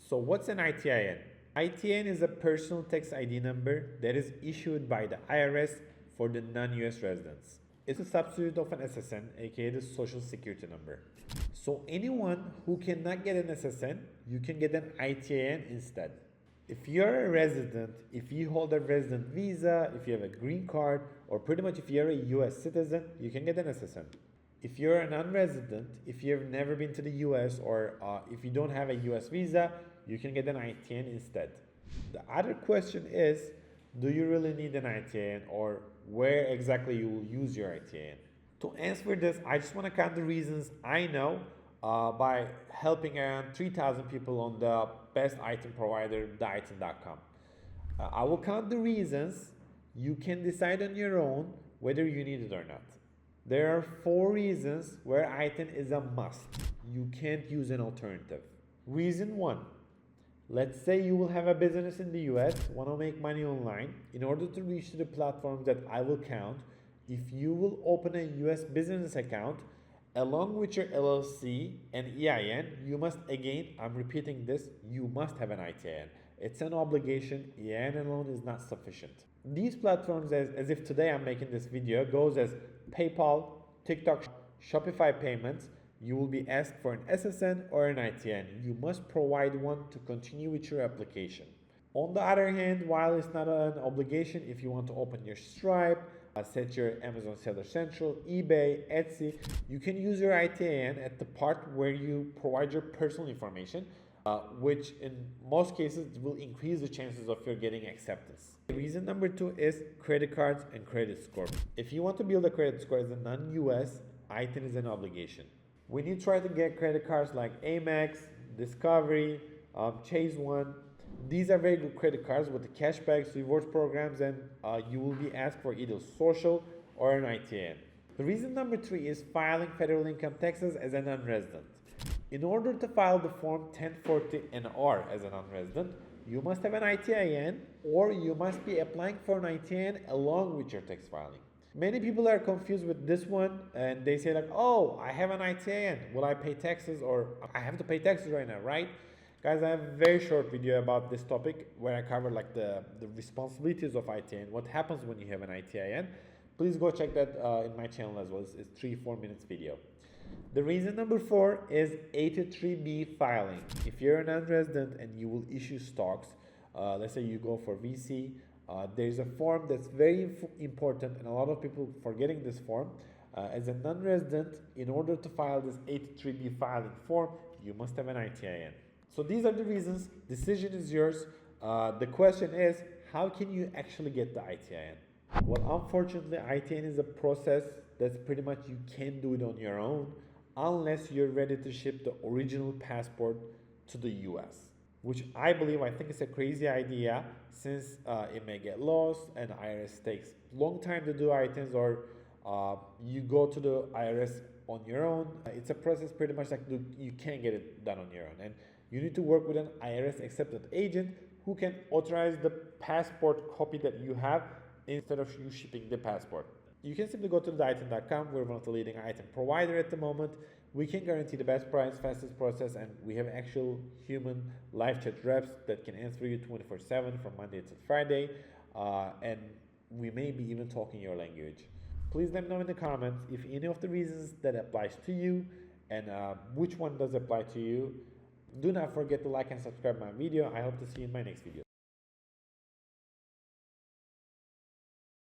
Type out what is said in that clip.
So what's an ITIN? ITIN is a personal tax ID number that is issued by the IRS for the non-US residents. It's a substitute of an SSN, aka the Social Security number. So anyone who cannot get an SSN, you can get an ITIN instead. If you're a resident, if you hold a resident visa, if you have a green card, or pretty much if you're a US citizen, you can get an SSN. If you're a non-resident, if you've never been to the US, or if you don't have a US visa, you can get an ITIN instead. The other question is, do you really need an ITIN, or where exactly you will use your ITIN? To answer this, I just want to count the reasons I know by helping around 3,000 people on the best ITIN provider, ITIN.com. I will count the reasons. You can decide on your own whether you need it or not. There are 4 reasons where ITIN is a must. You can't use an alternative. Reason 1. Let's say you will have a business in the US, want to make money online. In order to reach to the platforms that I will count, if you will open a US business account, along with your LLC and EIN, you must, again, I'm repeating this, you must have an ITIN. It's an obligation. EIN alone is not sufficient. These platforms, as if today I'm making this video, goes as PayPal, TikTok, Shopify payments. You will be asked for an SSN or an ITIN. You must provide one to continue with your application. On the other hand, while it's not an obligation, if you want to open your Stripe, set your Amazon Seller Central, eBay, Etsy, you can use your ITIN at the part where you provide your personal information, which in most cases will increase the chances of your getting acceptance. Reason number 2 is credit cards and credit score. If you want to build a credit score as a non-US, ITIN is an obligation. When you try to get credit cards like Amex, Discovery, Chase One, these are very good credit cards with the cashbacks, rewards programs, and you will be asked for either social or an ITIN. The reason number 3 is filing federal income taxes as a non-resident. In order to file the form 1040-NR as a non-resident, you must have an ITIN, or you must be applying for an ITIN along with your tax filing. Many people are confused with this one, and they say like, oh, I have an ITIN, will I pay taxes, or I have to pay taxes right now, right? Guys, I have a very short video about this topic where I cover like the responsibilities of ITIN, what happens when you have an ITIN. Please go check that in my channel as well. It's 3-4 minutes video. The reason number 4 is 83B filing. If you're a non-resident and you will issue stocks, let's say you go for VC, there's a form that's very important, and a lot of people forgetting this form. As a non-resident, in order to file this 83B filing form, you must have an ITIN. So these are the reasons. Decision is yours. The question is, how can you actually get the ITIN? Well, unfortunately, ITIN is a process that's pretty much you can't do it on your own unless you're ready to ship the original passport to the US. Which I think it's a crazy idea, since it may get lost and IRS takes a long time to do ITINs, or you go to the IRS on your own. It's a process pretty much like you can't get it done on your own, and you need to work with an IRS accepted agent who can authorize the passport copy that you have instead of you shipping the passport. You can simply go to the ITIN.com. We're one of the leading ITIN provider at the moment. We can guarantee the best price, fastest process, and we have actual human live chat reps that can answer you 24/7 from Monday to Friday, and we may be even talking your language. Please let me know in the comments if any of the reasons that applies to you, and which one does apply to you. Do not forget to like and subscribe my video. I hope to see you in my next video.